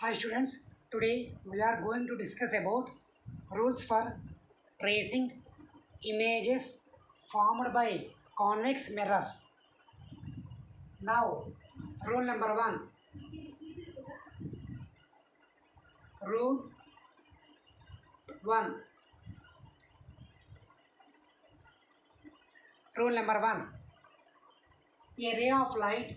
Hi students, today we are going to discuss about rules for tracing images formed by convex mirrors. Now, rule number 1. Rule 1. Rule number 1. A ray of light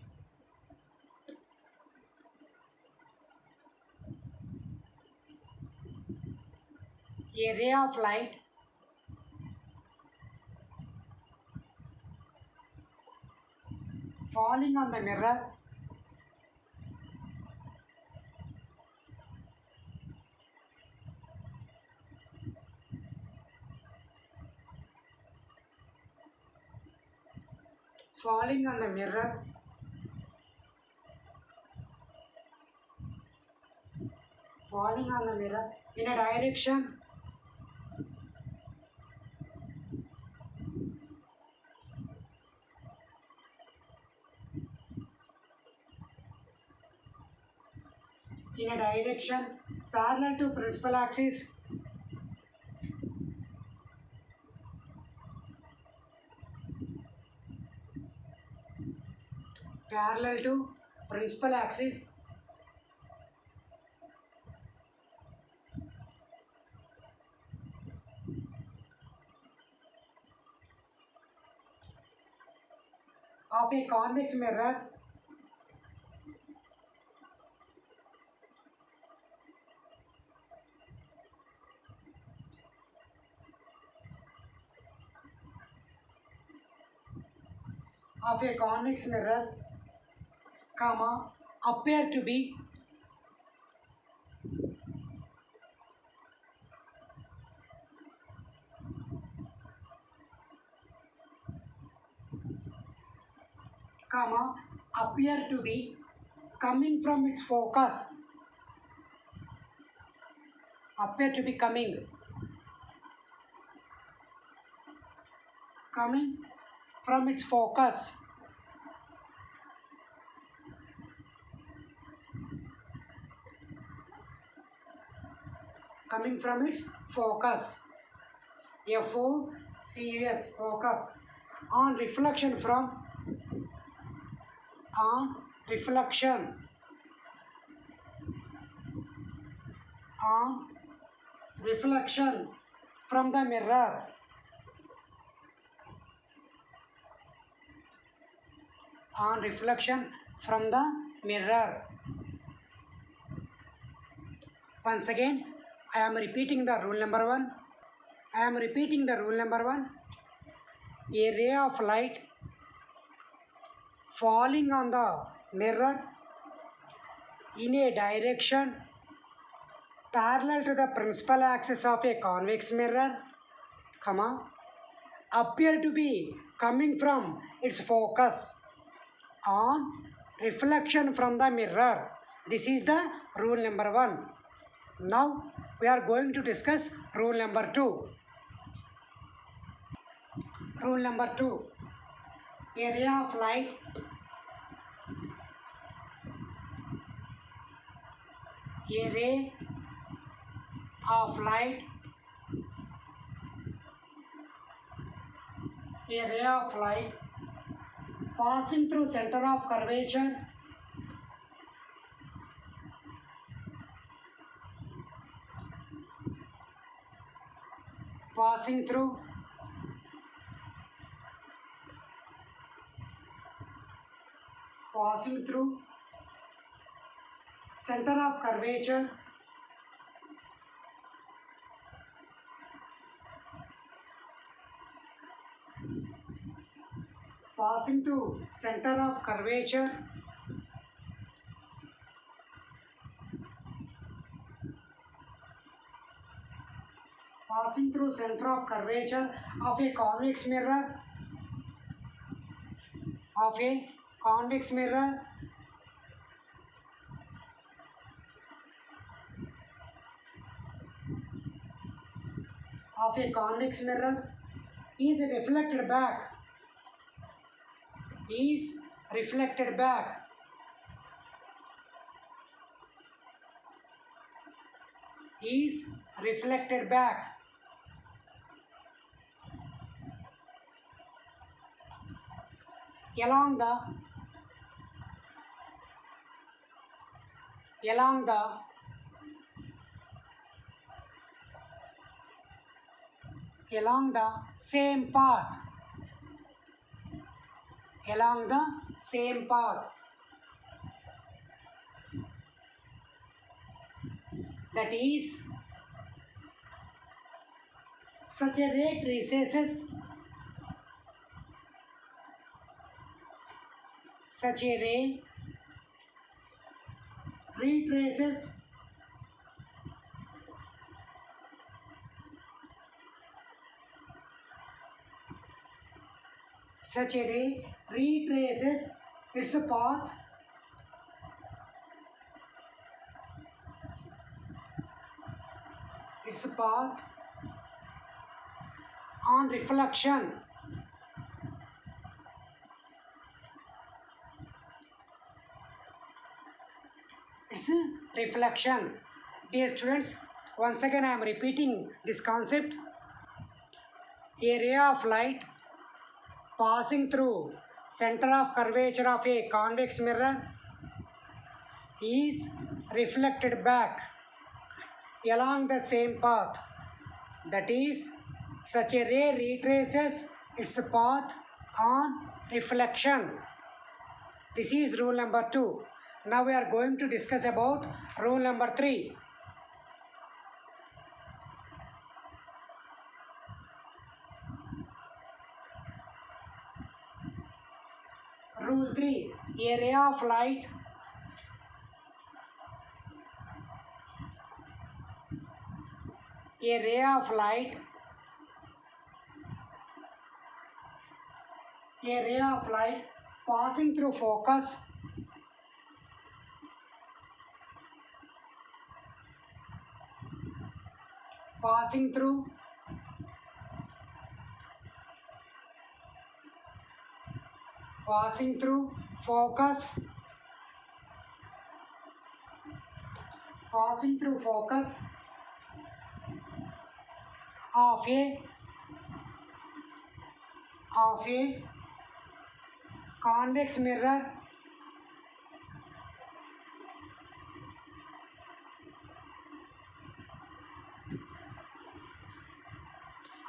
falling on the mirror falling on the mirror in a direction parallel to principal axis parallel to principal axis of a convex mirror comma appear to be coming from its focus appear to be coming from its focus focus on reflection on reflection on reflection from the mirror Once again, I am repeating the rule number 1. A ray of light falling on the mirror in a direction parallel to the principal axis of a convex mirror, appear to be coming from its focus on reflection from the mirror. This is the rule number 1. Now we are going to discuss rule number 2. Rule number 2. A ray of light passing through center of curvature center of curvature passing through center of curvature of a convex mirror is reflected back is reflected back along the same path, that is, such a ray traces retraces its path on reflection. It's reflection. Dear students, once again I am repeating this concept. A ray of light passing through center of curvature of a convex mirror is reflected back along the same path. That is, such a ray retraces its path on reflection. This is rule number 2. Now we are going to discuss about rule number 3. Rule 3. A ray of light passing through focus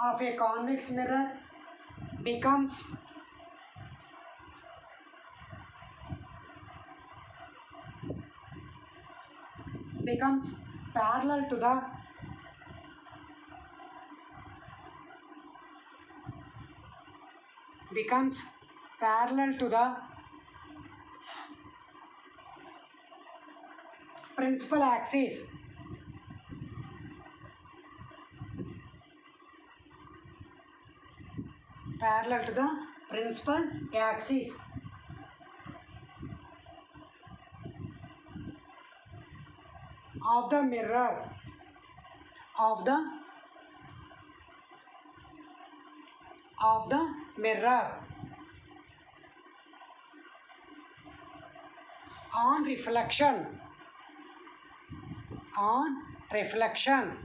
of a convex mirror becomes parallel to the principal axis. Of the mirror on reflection.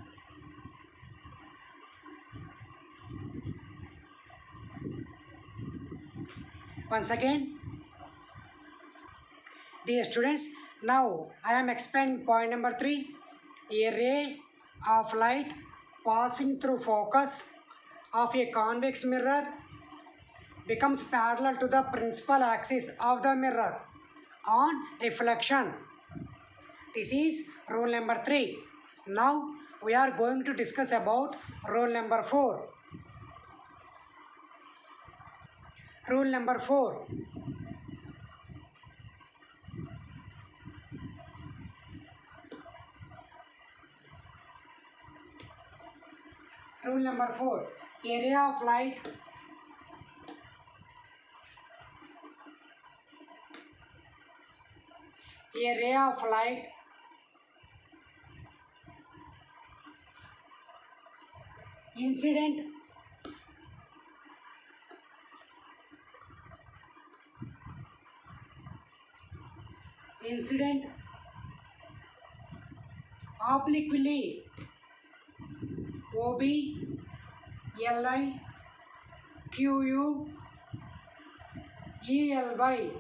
Once again, dear students, now I am explaining point number 3. A ray of light passing through focus of a convex mirror becomes parallel to the principal axis of the mirror on reflection. This is rule number 3. Now we are going to discuss about rule number 4. Rule number 4. Rule number 4. Area of light incident obliquely, OB, LI, QU, ELY,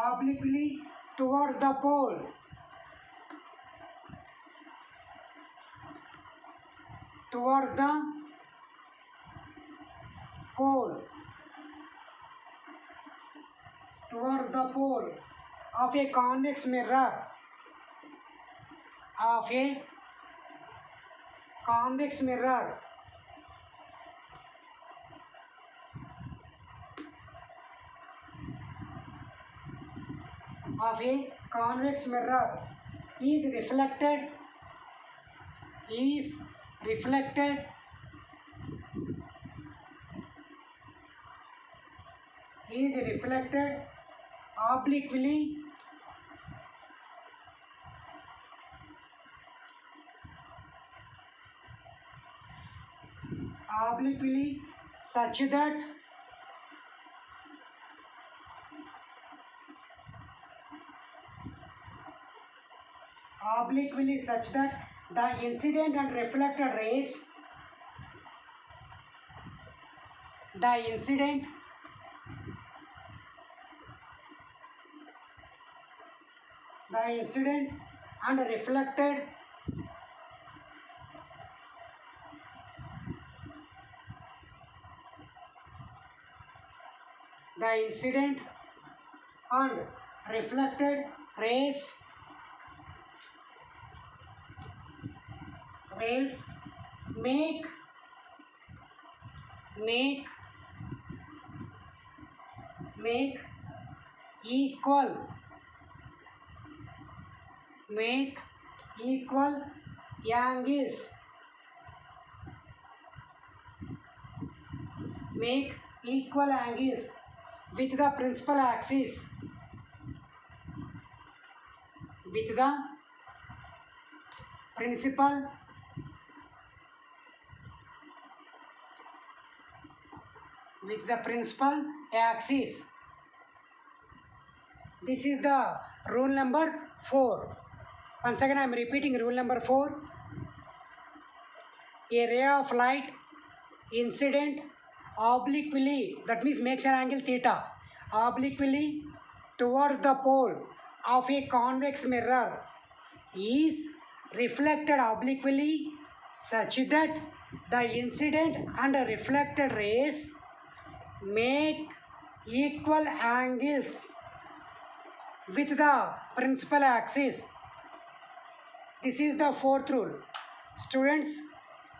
obliquely towards the pole. Towards the pole. Towards the pole of a convex mirror. Of a convex mirror. Of a convex mirror is reflected obliquely such that the incident and reflected rays and reflected the incident and reflected rays make equal angles with the principal axis This is the rule number 4. Once again I am repeating rule number 4. A ray of light incident obliquely, that means makes an angle theta, obliquely towards the pole of a convex mirror is reflected obliquely such that the incident and reflected rays make equal angles with the principal axis. This is the 4th rule. Students,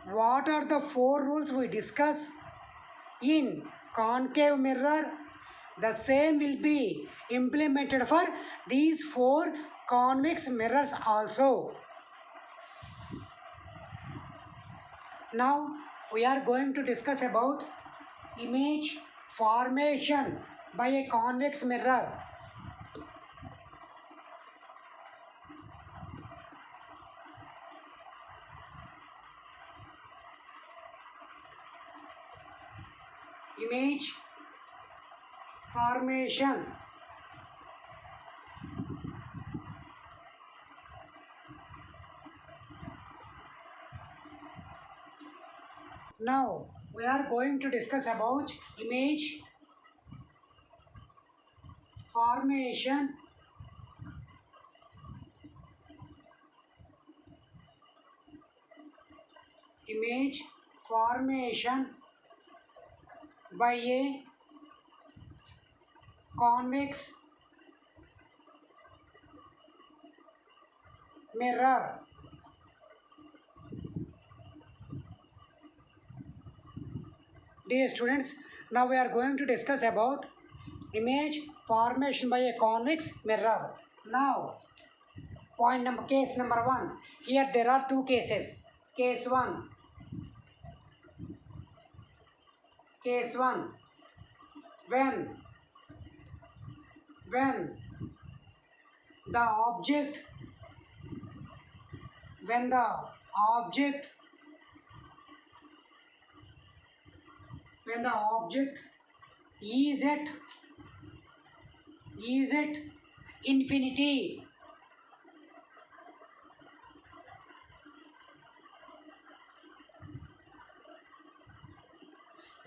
what are the 4 rules we discuss in concave mirror? The same will be implemented for these 4 convex mirrors also. Now we are going to discuss about image formation by a convex mirror. Image formation. Now we are going to discuss about image formation by a convex mirror. Dear students, now we are going to discuss about image formation by a convex mirror. Now, case number 1. Here there are 2 cases. Case 1. When the object is at infinity.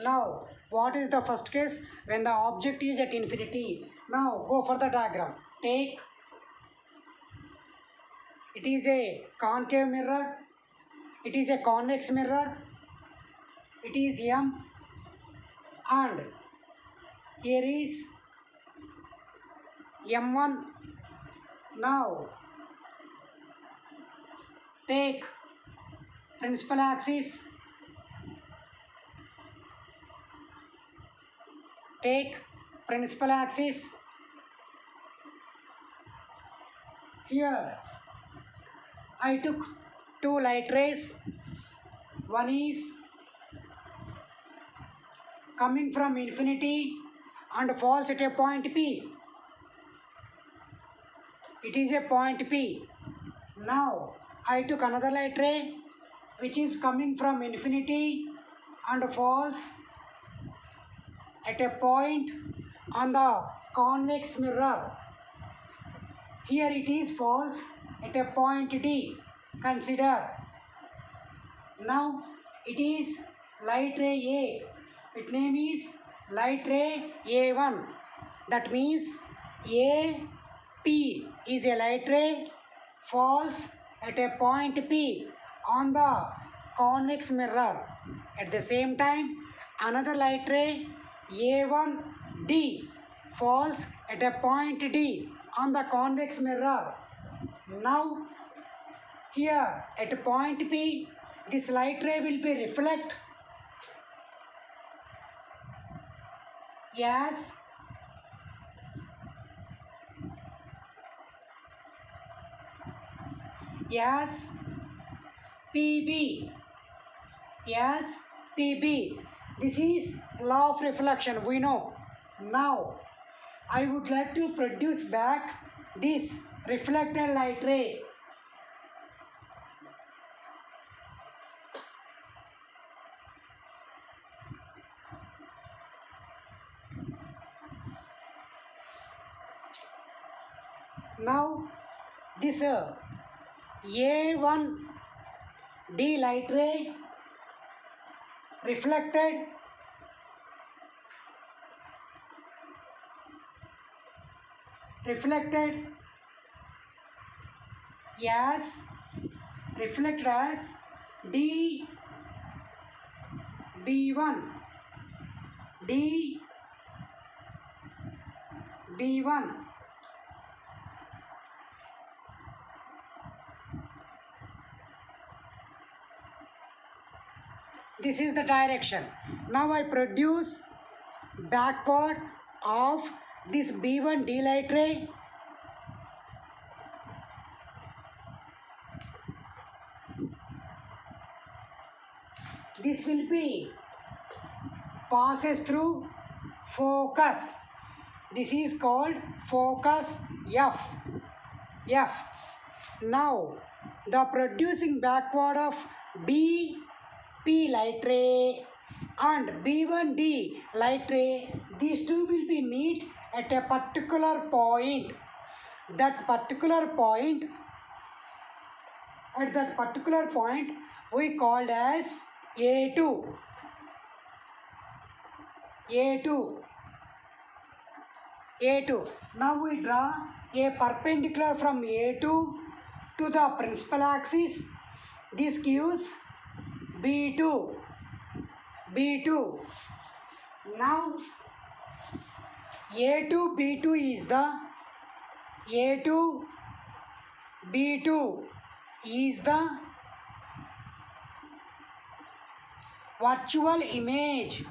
Now, what is the first case? When the object is at infinity. Now, go for the diagram. Take, it is a concave mirror, it is a convex mirror, it is M, and here is M1. Now, take principal axis, take principal axis. Here I took two light rays. One is coming from infinity and falls at a point P. It is a point P. Now I took another light ray which is coming from infinity and falls at a point on the convex mirror. Here it is falls at a point D. Consider. Now it is light ray A. Its name is light ray A1. That means AP is a light ray falls at a point P on the convex mirror. At the same time, another light ray A1D falls at a point D on the convex mirror. Now, here at point P, this light ray will be reflect as PB. This is law of reflection, we know. Now, I would like to produce back this reflected light ray. Now, this A1D light ray reflected as DB1. This is the direction. Now I produce backward of this B1D light ray. This will be passes through focus. This is called focus F. Now the producing backward of BP light ray and B1D light ray, these two will be meet at a particular point. At that particular point we called as A2. Now we draw a perpendicular from A2 to the principal axis. This gives B2. Now A2, B2 is the virtual image.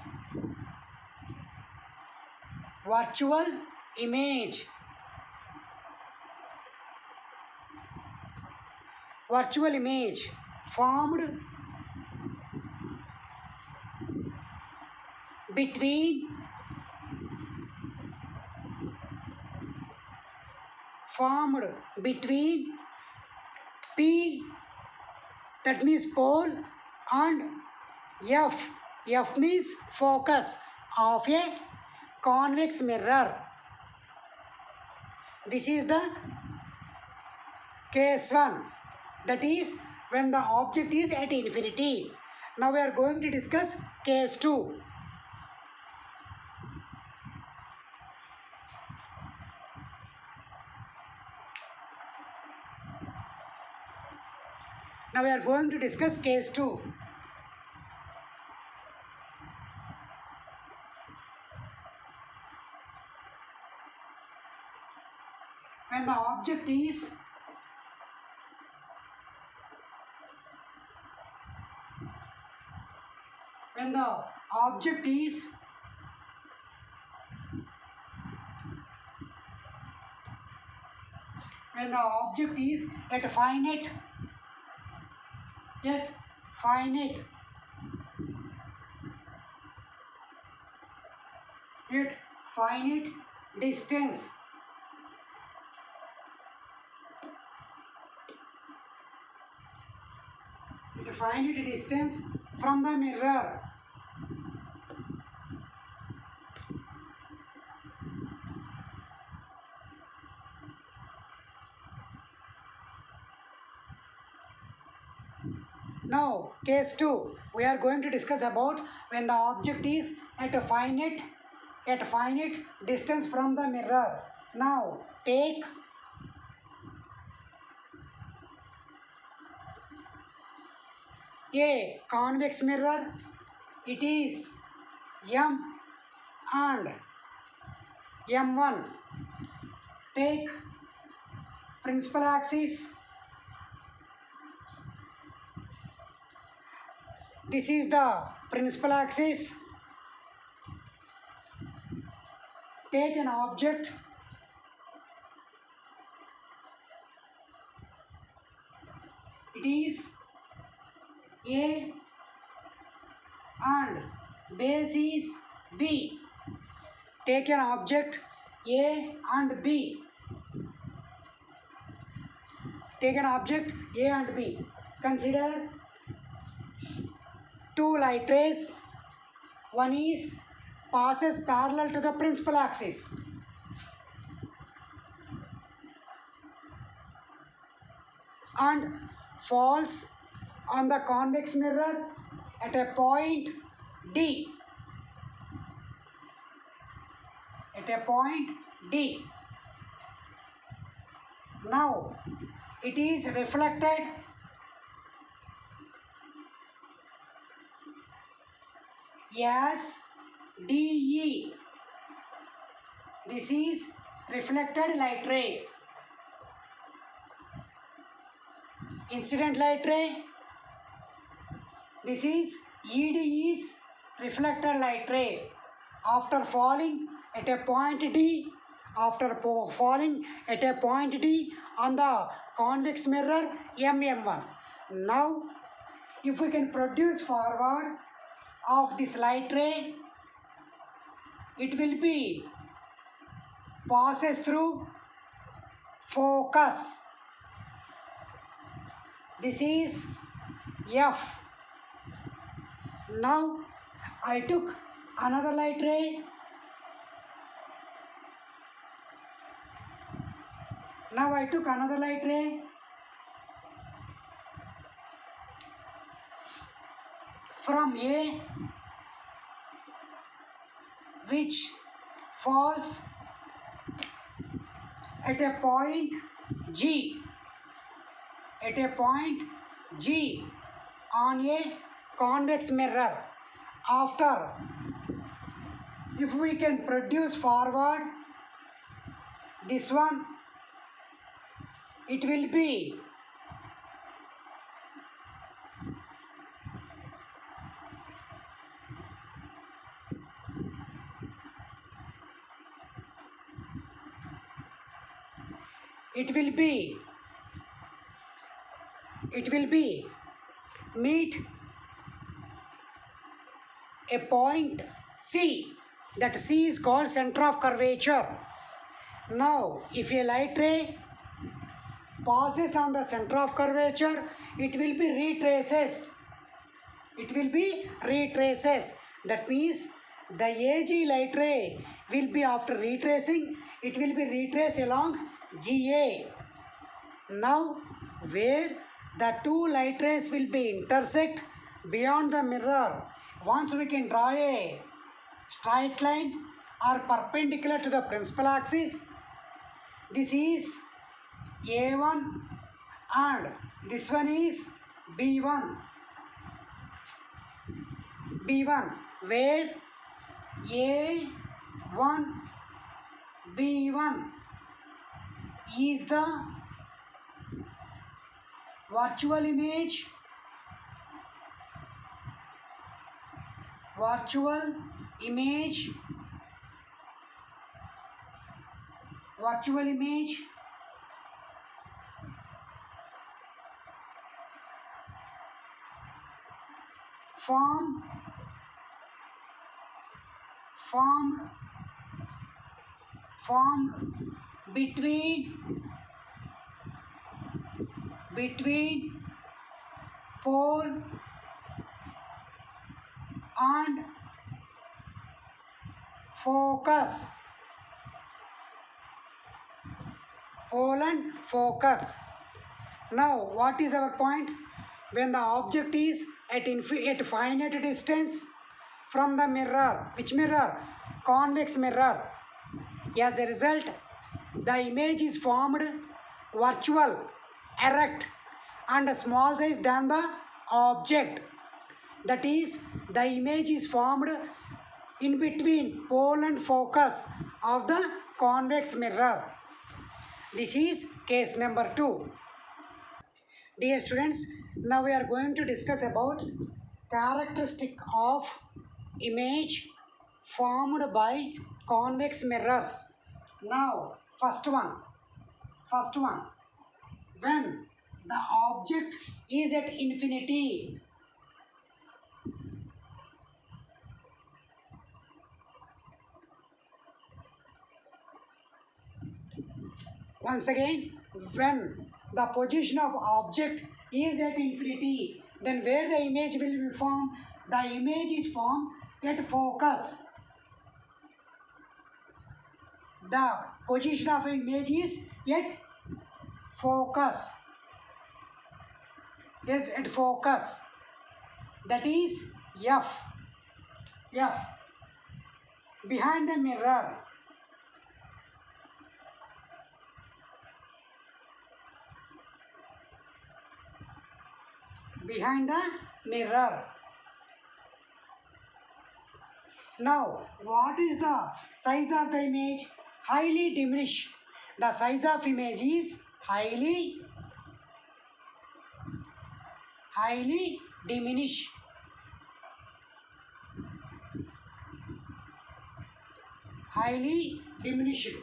Formed between P, that means pole, and F. F means focus of a convex mirror. This is the case 1. That is when the object is at infinity. Now we are going to discuss case 2. Now we are going to discuss case 2. When the object is when the object is at finite distance from the mirror. Now, case 2, we are going to discuss about when the object is at a finite distance from the mirror. Now, take a convex mirror. It is M and M1. Take principal axis. This is the principal axis. Take an object. It is A and base is B. Take an object A and B. Take an object A and B. Consider two light rays. One is passes parallel to the principal axis. And falls on the convex mirror at a point D. Now, it is reflected as DE. This is reflected light ray. Incident light ray. This is ED is reflected light ray. After falling at a point D, on the convex mirror MM1. Now, if we can produce forward of this light ray, it will be passes through focus. This is F. Now I took another light ray. From A, which falls at a point G. On a convex mirror. After, if we can produce forward this one, it will be meet a point C. That C is called center of curvature. Now, if a light ray passes on the center of curvature, it will be retraces. That means the AG light ray will be, after retracing, it will be retraced along GA. Now, where the two light rays will be intersect beyond the mirror, once we can draw a straight line or perpendicular to the principal axis. This is A1 and this one is B1, B1, where A1, B1 is the virtual image, virtual image, virtual image formed between pole and focus, pole and focus. Now what is our point? When the object is at finite distance from the mirror, which mirror? Convex mirror. As a result, the image is formed virtual, erect and small size than the object. That is, the image is formed in between pole and focus of the convex mirror. This is case number 2. Dear students, now we are going to discuss about characteristic of image formed by convex mirrors. Now, first one, when the object is at infinity, once again, when the position of object is at infinity, then where the image will be formed? The image is formed at focus. The position of image is at focus. Yes, at focus. That is F. Behind the mirror. Behind the mirror. Now, what is the size of the image? Highly diminished. The size of image is highly diminished. Highly diminished.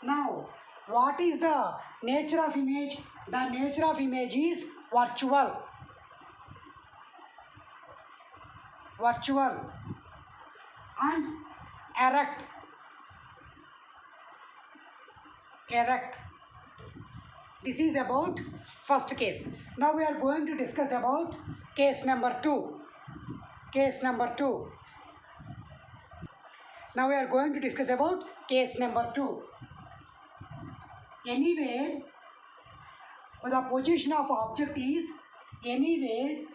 Now, what is the nature of image? The nature of image is virtual and erect. This is about first case. Now we are going to discuss about case number 2. Now we are going to discuss about case number 2. Anywhere the position of object is anywhere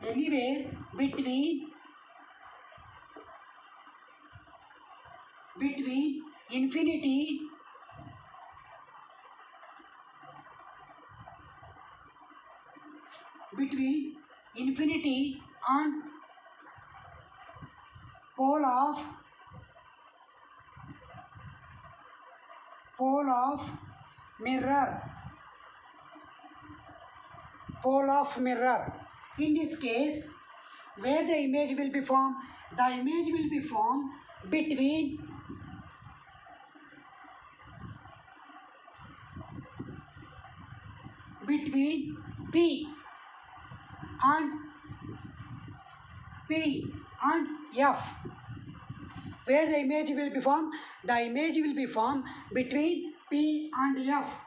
between infinity and pole of mirror. In this case, where the image will be formed? The image will be formed between P and F. Where the image will be formed? The image will be formed between P and F,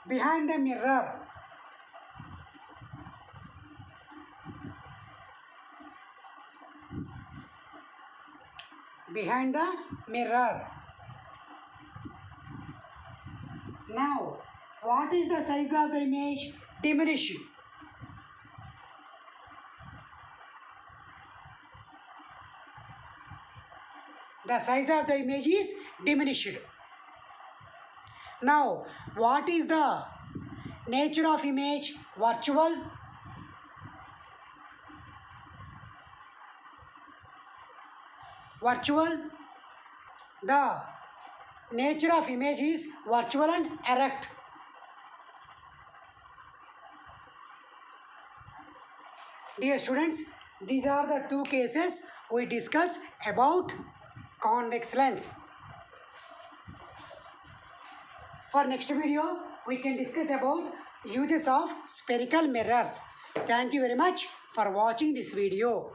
behind the mirror. Behind the mirror. Now, What is the size of the image? Diminished. The size of the image is diminished. Now, what is the nature of image? Virtual. Virtual. The nature of image is virtual and erect. Dear students, these are the two cases we discussed about convex lens. For next video, we can discuss about uses of spherical mirrors. Thank you very much for watching this video.